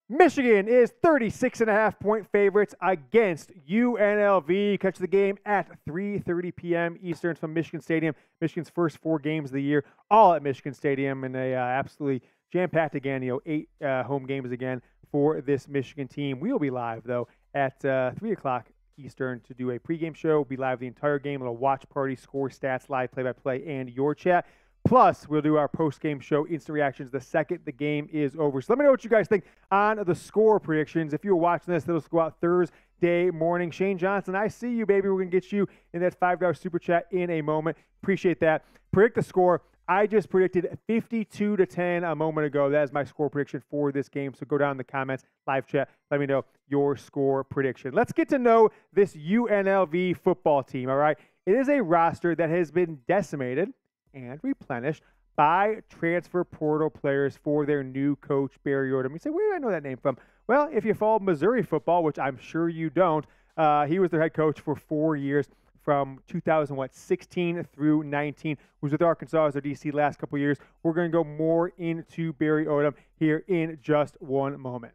Michigan is 36.5-point favorites against UNLV. Catch the game at 3:30 p.m. Eastern from Michigan Stadium. Michigan's first 4 games of the year, all at Michigan Stadium, and they absolutely jam-packed again. 8 home games again for this Michigan team. We will be live though at 3 o'clock Eastern to do a pregame show. We'll be live the entire game. A little watch party, score, stats, live play-by-play, and your chat. Plus, we'll do our post-game show, instant reactions, the second the game is over. So let me know what you guys think on the score predictions. If you were watching this, it'll go out Thursday morning. Shane Johnson, I see you, baby. We're going to get you in that $5 super chat in a moment. Appreciate that. Predict the score. I just predicted 52-10 a moment ago. That is my score prediction for this game. So go down in the comments, live chat. Let me know your score prediction. Let's get to know this UNLV football team, all right? It is a roster that has been decimated and replenished by transfer portal players for their new coach, Barry Odom. You say, where do I know that name from? Well, if you follow Missouri football, which I'm sure you don't, he was their head coach for 4 years from 2016 through 19. Was with Arkansas as their DC last couple years. We're going to go more into Barry Odom here in just one moment.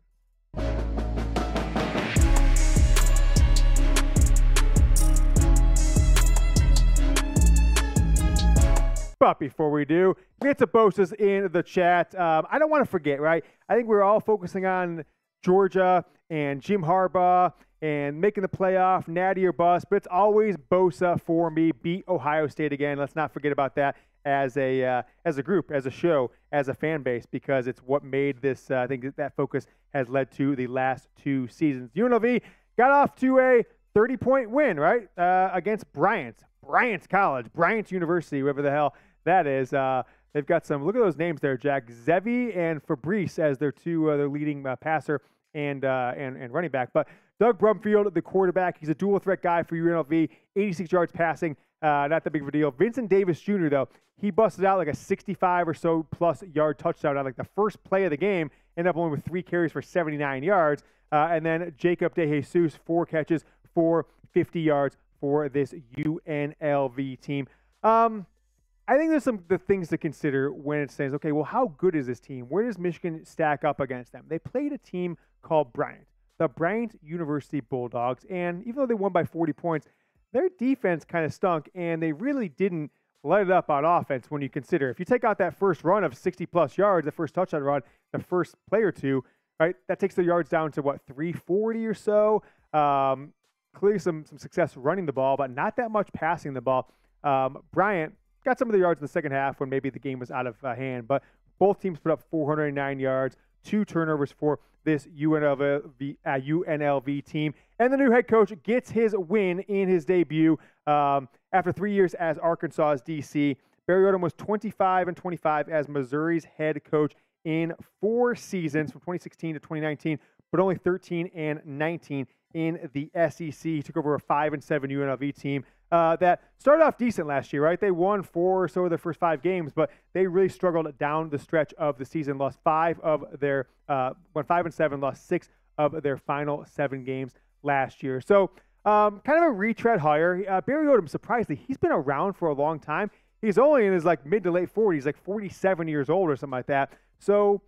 But before we do, get to post us in the chat. I don't want to forget, right? I think we're all focusing on Georgia and Jim Harbaugh and making the playoff, natty or bust, but it's always Bosa for me. Beat Ohio State again. Let's not forget about that as a group, as a show, as a fan base, because it's what made this. I think that focus has led to the last 2 seasons. UNLV got off to a 30-point win, right, against Bryant College, Bryant University, whatever the hell that is. They've got some. Look at those names there, Jack. Zevi and Fabrice as their their leading passer and running back. But Doug Brumfield, the quarterback, he's a dual threat guy for UNLV. 86 yards passing, not that big of a deal. Vincent Davis Jr. though, he busted out like a 65 or so plus yard touchdown on like the first play of the game. Ended up only with 3 carries for 79 yards. And then Jacob DeJesus, 4 catches for 50 yards for this UNLV team. I think there's the things to consider when it says, okay, well, how good is this team? Where does Michigan stack up against them? They played a team called Bryant, the Bryant University Bulldogs, and even though they won by 40 points, their defense kind of stunk, and they really didn't let it up on offense when you consider. If you take out that first run of 60-plus yards, the first touchdown run, the first play or two, right, that takes their yards down to, 340 or so. Clearly some success running the ball, but not that much passing the ball. Bryant got some of the yards in the second half when maybe the game was out of hand, but both teams put up 409 yards, 2 turnovers for this UNLV team. And the new head coach gets his win in his debut after 3 years as Arkansas's DC. Barry Odom was 25-25 as Missouri's head coach in 4 seasons from 2016 to 2019, but only 13-19 in the SEC. He took over a 5-7 UNLV team that started off decent last year, right? They won 4 or so of their first 5 games, but they really struggled down the stretch of the season. Lost 5 of their went 5-7, lost 6 of their final 7 games last year. So kind of a retread hire. Barry Odom, surprisingly, he's been around for a long time. He's only in his mid to late 40s, 47 years old or something like that. So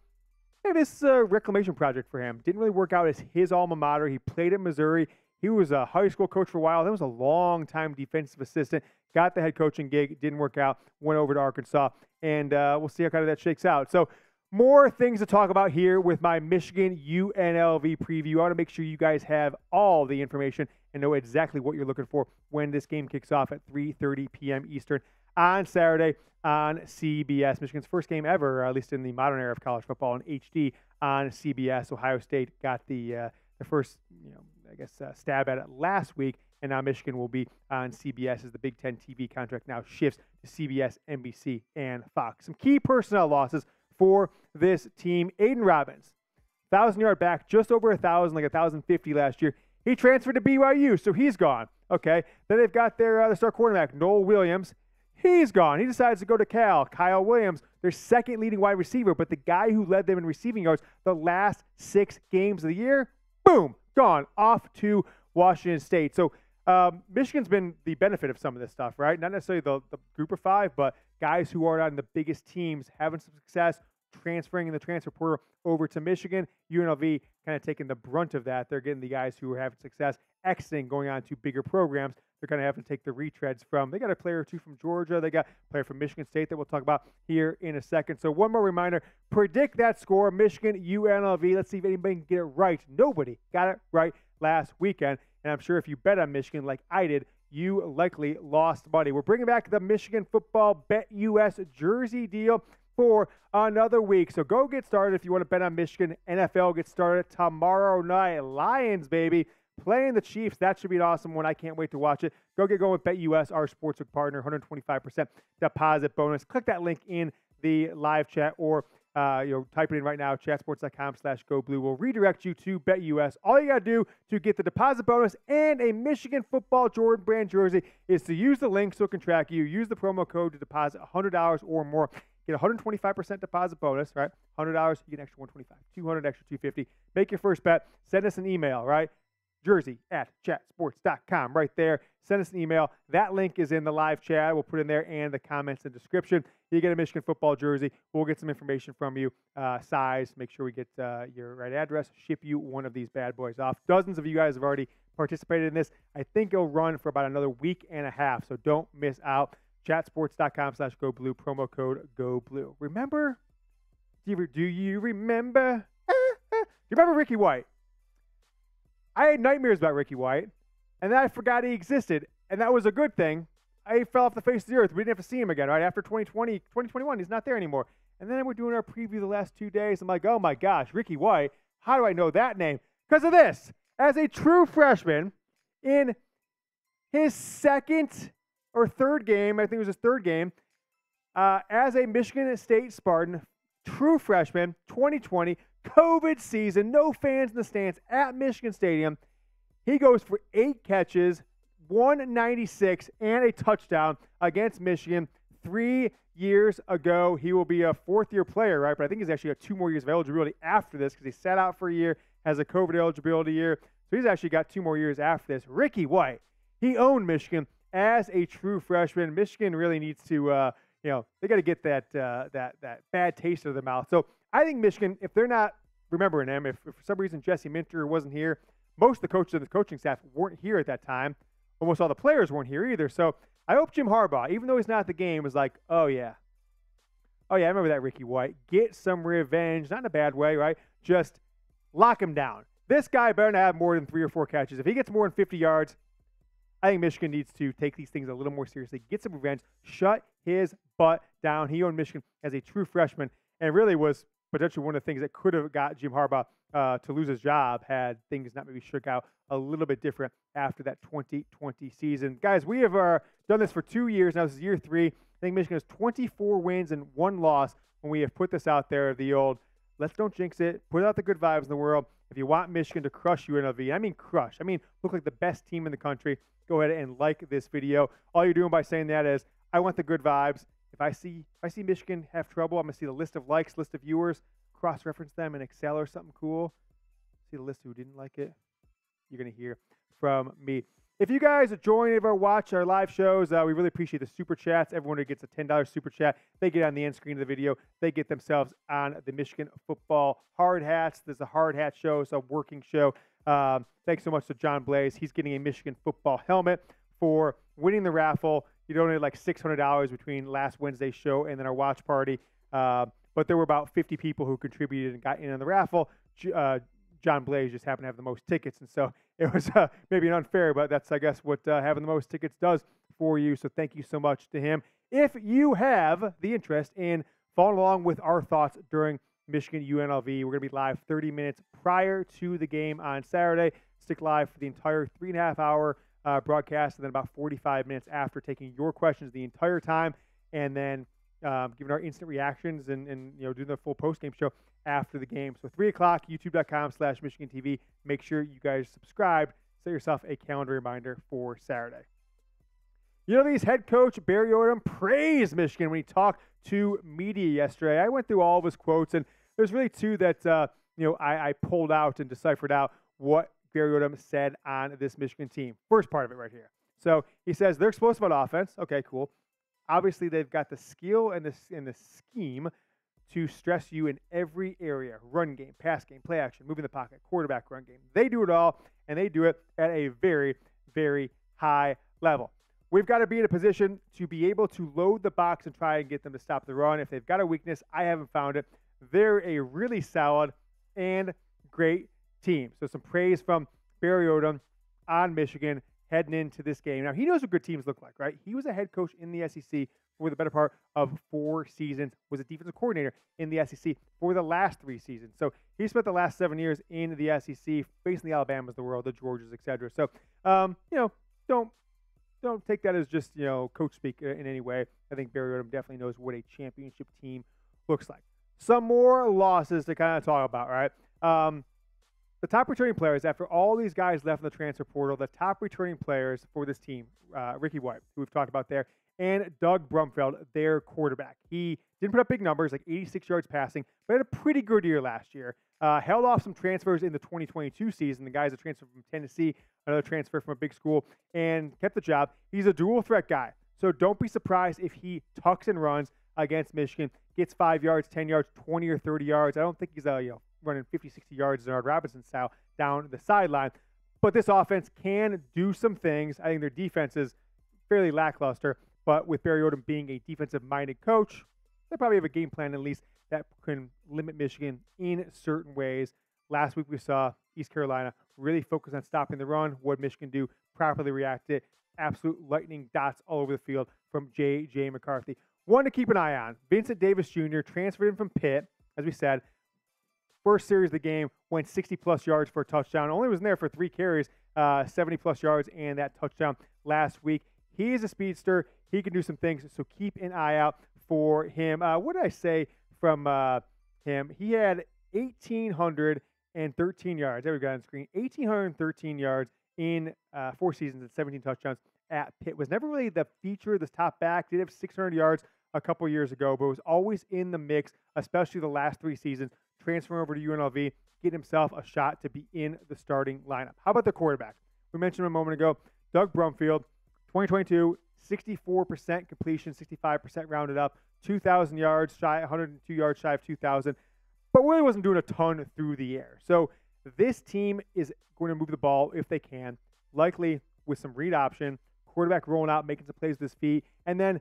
this is a reclamation project for him. Didn't really work out as his alma mater. He played at Missouri. He was a high school coach for a while. Then was a long-time defensive assistant. Got the head coaching gig. Didn't work out. Went over to Arkansas. And we'll see how kind of that shakes out. So more things to talk about here with my Michigan UNLV preview. I want to make sure you guys have all the information and know exactly what you're looking for when this game kicks off at 3:30 p.m. Eastern on Saturday on CBS. Michigan's first game ever, at least in the modern era of college football, in HD on CBS. Ohio State got the first, stab at it last week, and now Michigan will be on CBS as the Big Ten TV contract now shifts to CBS, NBC, and Fox. Some key personnel losses for this team. Aiden Robbins, 1,000-yard back, just over 1,000, 1,050 last year. He transferred to BYU, so he's gone. Okay, then they've got their star quarterback, Noel Williams. He's gone. He decides to go to Cal. Kyle Williams, their second leading wide receiver, but the guy who led them in receiving yards the last 6 games of the year, boom, gone, off to Washington State. So Michigan's been the benefit of some of this stuff, right? Not necessarily the group of 5, but guys who are on the biggest teams having some success, transferring in the transfer portal over to Michigan. UNLV kind of taking the brunt of that. They're getting the guys who are having success exiting, going on to bigger programs. They're kind of having to take the retreads from. They got a player or two from Georgia. They got a player from Michigan State that we'll talk about here in a second. So one more reminder, predict that score, Michigan, UNLV. Let's see if anybody can get it right. Nobody got it right last weekend. And I'm sure if you bet on Michigan like I did, you likely lost money. We're bringing back the Michigan Football Bet US jersey deal for another week. So go get started if you want to bet on Michigan. NFL gets started tomorrow night. Lions, baby, playing the Chiefs. That should be an awesome one. I can't wait to watch it. Go get going with Bet US, our sportsbook partner, 125% deposit bonus. Click that link in the live chat or type it in right now, chatsports.com/GoBlue. Will redirect you to BetUS. All you got to do to get the deposit bonus and a Michigan football Jordan brand jersey is to use the link so it can track you. Use the promo code to deposit $100 or more. Get 125% deposit bonus, right? $100, you get an extra $125, $200, extra $250. Make your first bet. Send us an email, right? jersey@chatsports.com right there. Send us an email. That link is in the live chat. We'll put in there and the comments and description. You get a Michigan football jersey. We'll get some information from you, size, make sure we get your right address, ship you one of these bad boys off. Dozens of you guys have already participated in this. I think it'll run for about another week and a half, so don't miss out. Chatsports.com/GoBlue, promo code GoBlue. Remember? Do you remember? Do you remember Ricky White? I had nightmares about Ricky White, and then I forgot he existed, and that was a good thing. I fell off the face of the earth. We didn't have to see him again, right? After 2021, he's not there anymore. And then we're doing our preview the last 2 days. I'm like, oh my gosh, Ricky White, how do I know that name? Because of this. As a true freshman, in his second or third game, I think it was his third game, as a Michigan State Spartan, true freshman, 2020, COVID season, no fans in the stands at Michigan Stadium. He goes for 8 catches, 196, and a touchdown against Michigan 3 years ago. He will be a fourth-year player, right? But I think he's actually got 2 more years of eligibility after this because he sat out for a year, has a COVID eligibility year. So he's actually got 2 more years after this. Ricky White, he owned Michigan as a true freshman. Michigan really needs to, they got to get that bad taste out of their mouth. So I think Michigan, if they're not remembering him, if for some reason Jesse Minter wasn't here, most of the coaches of the coaching staff weren't here at that time. Almost all the players weren't here either. So I hope Jim Harbaugh, even though he's not at the game, was like, oh yeah, I remember that Ricky White. Get some revenge, not in a bad way, right? Just lock him down. This guy better not have more than 3 or 4 catches. If he gets more than 50 yards, I think Michigan needs to take these things a little more seriously, get some revenge, shut his butt down. He owned Michigan as a true freshman and really was potentially one of the things that could have got Jim Harbaugh to lose his job had things not maybe shook out a little bit different after that 2020 season. Guys, we have done this for 2 years. Now this is year 3. I think Michigan has 24 wins and 1 loss when we have put this out there, the old, let's don't jinx it, put out the good vibes in the world. If you want Michigan to crush UNLV, I mean crush, look like the best team in the country, go ahead and like this video. All you're doing by saying that is, I want the good vibes. If I see Michigan have trouble, I'm going to see the list of likes, list of viewers, cross-reference them in Excel or something cool. See the list who didn't like it. You're going to hear from me. If you guys join or watch our live shows, we really appreciate the super chats. Everyone who gets a $10 super chat, they get on the end screen of the video. They get themselves on the Michigan football hard hats. There's a hard hat show. It's a working show. Thanks so much to John Blaze. He's getting a Michigan football helmet for winning the raffle. He donated like $600 between last Wednesday's show and then our watch party. But there were about 50 people who contributed and got in on the raffle. John Blaze just happened to have the most tickets, and so it was maybe unfair, but that's, I guess, what having the most tickets does for you. So thank you so much to him. If you have the interest in following along with our thoughts during Michigan UNLV, we're going to be live 30 minutes prior to the game on Saturday. Stick live for the entire 3.5-hour broadcast, and then about 45 minutes after, taking your questions the entire time, and then giving our instant reactions and doing the full post-game show after the game. So 3 o'clock, youtube.com/Michigan TV. Make sure you guys subscribe. Set yourself a calendar reminder for Saturday. UNLV's head coach, Barry Odom, praised Michigan when he talked to media yesterday. I went through all of his quotes, and there's really 2 that I pulled out and deciphered out what Barry Odom said on this Michigan team. First part of it right here. So he says they're explosive on offense. Okay, cool. Obviously, they've got the skill and the scheme to stress you in every area: run game, pass game, play action, moving the pocket, quarterback, run game. They do it all, and they do it at a very, very high level. We've got to be in a position to be able to load the box and try and get them to stop the run. If they've got a weakness, I haven't found it. They're a really solid and great team. So some praise from Barry Odom on Michigan heading into this game. Now, he knows what good teams look like, right? He was a head coach in the SEC for the better part of 4 seasons, was a defensive coordinator in the SEC for the last 3 seasons. So he spent the last 7 years in the SEC, facing the Alabamas of the world, the Georgias, etc. So, don't take that as just, coach speak in any way. I think Barry Odom definitely knows what a championship team looks like. Some more losses to kind of talk about, right? The top returning players, after all these guys left in the transfer portal, the top returning players for this team, Ricky White, who we've talked about there, and Doug Brumfield, their quarterback. He didn't put up big numbers, like 86 yards passing, but had a pretty good year last year. Held off some transfers in the 2022 season. The guys that transferred from Tennessee, another transfer from a big school, and kept the job. He's a dual threat guy. So don't be surprised if he tucks and runs against Michigan, gets 5 yards, 10 yards, 20 or 30 yards. I don't think he's running 50, 60 yards Bernard Robinson style down the sideline. But this offense can do some things. I think their defense is fairly lackluster. But with Barry Odom being a defensive-minded coach, they probably have a game plan at least that can limit Michigan in certain ways. Last week we saw East Carolina really focus on stopping the run. What Michigan do? Properly react to it. Absolute lightning dots all over the field from JJ McCarthy. One to keep an eye on, Vincent Davis Jr. transferred in from Pitt, as we said. First series of the game, went 60-plus yards for a touchdown. Only was in there for 3 carries, 70-plus yards, and that touchdown last week. He is a speedster. He can do some things, so keep an eye out for him. What did I say from him? He had 1,813 yards. There we go on screen. 1,813 yards in 4 seasons and 17 touchdowns at Pitt. Was never really the feature, this top back. Did have 600 yards a couple years ago, but was always in the mix, especially the last 3 seasons. Transferring over to UNLV, getting himself a shot to be in the starting lineup. How about the quarterback? We mentioned him a moment ago, Doug Brumfield, 2022, 64% completion, 65% rounded up, 2,000 yards shy, 102 yards shy of 2,000, but really wasn't doing a ton through the air. So this team is going to move the ball if they can, likely with some read option, quarterback rolling out, making some plays with his feet, and then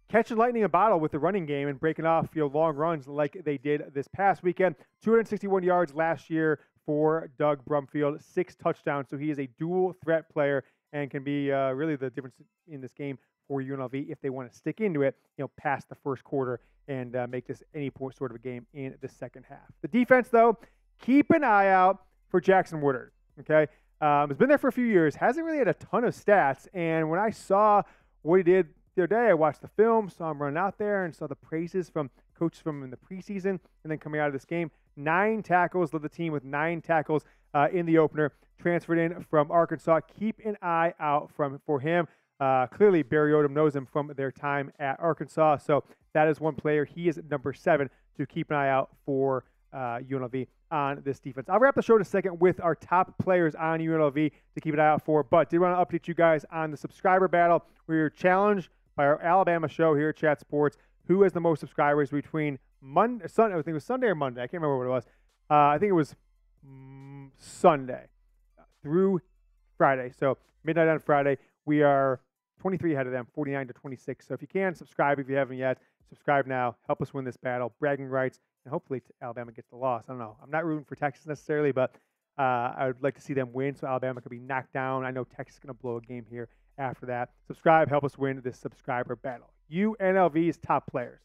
catching lightning in a bottle with the running game and breaking off long runs like they did this past weekend. 261 yards last year for Doug Brumfield, 6 touchdowns. So he is a dual threat player and can be really the difference in this game for UNLV if they want to stick into it, past the first quarter and make this any sort of a game in the second half. The defense, though, keep an eye out for Jackson Woodard. Okay, has been there for a few years, hasn't really had a ton of stats. And when I saw what he did the other day, I watched the film, saw him run out there, and saw the praises from coaches from in the preseason, and then coming out of this game, 9 tackles, led the team with 9 tackles in the opener. Transferred in from Arkansas. Keep an eye out for him. Clearly, Barry Odom knows him from their time at Arkansas, so that is one player. He is number 7 to keep an eye out for UNLV on this defense. I'll wrap the show in a second with our top players on UNLV to keep an eye out for, but did want to update you guys on the subscriber battle. We were challenged by our Alabama show here at Chat Sports, who has the most subscribers between Sunday, I think it was Sunday or Monday. I can't remember what it was. I think it was Sunday through Friday. So midnight on Friday, we are 23 ahead of them, 49 to 26. So if you can, subscribe if you haven't yet. Subscribe now. Help us win this battle. Bragging rights, and hopefully Alabama gets the loss. I don't know. I'm not rooting for Texas necessarily, but I would like to see them win so Alabama could be knocked down. I know Texas is going to blow a game here after that. Subscribe. Help us win this subscriber battle. UNLV's top players.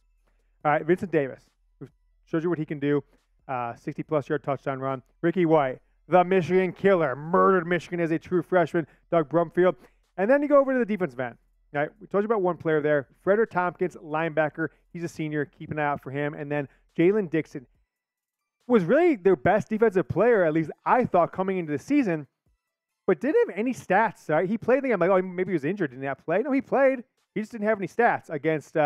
All right, Vincent Davis, who shows you what he can do. 60-plus yard touchdown run. Ricky White, the Michigan killer, murdered Michigan as a true freshman. Doug Brumfield. And then you go over to the defensive end. All right, we told you about one player there. Frederick Tompkins, linebacker. He's a senior. Keep an eye out for him. And then Jalen Dixon was really their best defensive player, at least I thought, coming into the season, but didn't have any stats. Right? He played. I'm like, oh, maybe he was injured. Did not play? No, he played. He just didn't have any stats against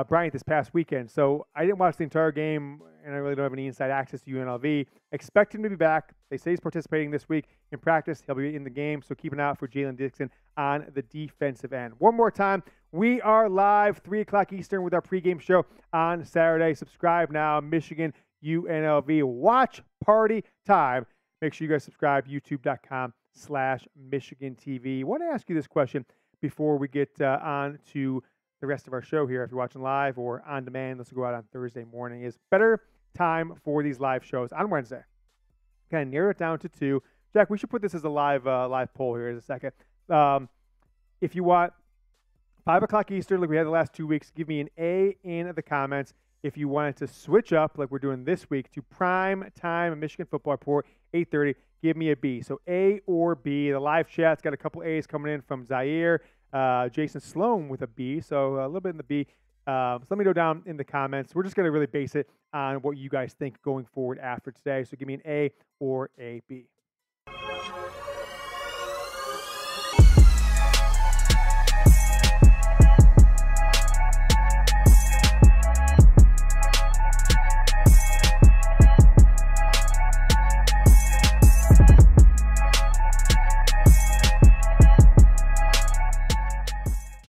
Bryant this past weekend. So I didn't watch the entire game, and I really don't have any inside access to UNLV. Expect him to be back. They say he's participating this week in practice. He'll be in the game, so keep an eye out for Jalen Dixon on the defensive end. One more time, we are live 3 o'clock Eastern with our pregame show on Saturday. Subscribe now, Michigan UNLV. Watch party time. Make sure you guys subscribe, youtube.com/Michigan TV. I want to ask you this question before we get on to the rest of our show here. If you're watching live or on demand, let's go out on Thursday morning. Is better time for these live shows on Wednesday? Kind of narrow it down to 2. Jack, we should put this as a live poll here in a second. If you want 5 o'clock Eastern, like we had the last 2 weeks, give me an A in the comments. If you wanted to switch up, like we're doing this week, to prime time Michigan football report, 8:30, give me a B. So A or B. The live chat's got a couple A's coming in from Zaire, Jason Sloan with a B, so a little bit in the B. So let me know down in the comments. We're just going to really base it on what you guys think going forward after today. So give me an A or a B.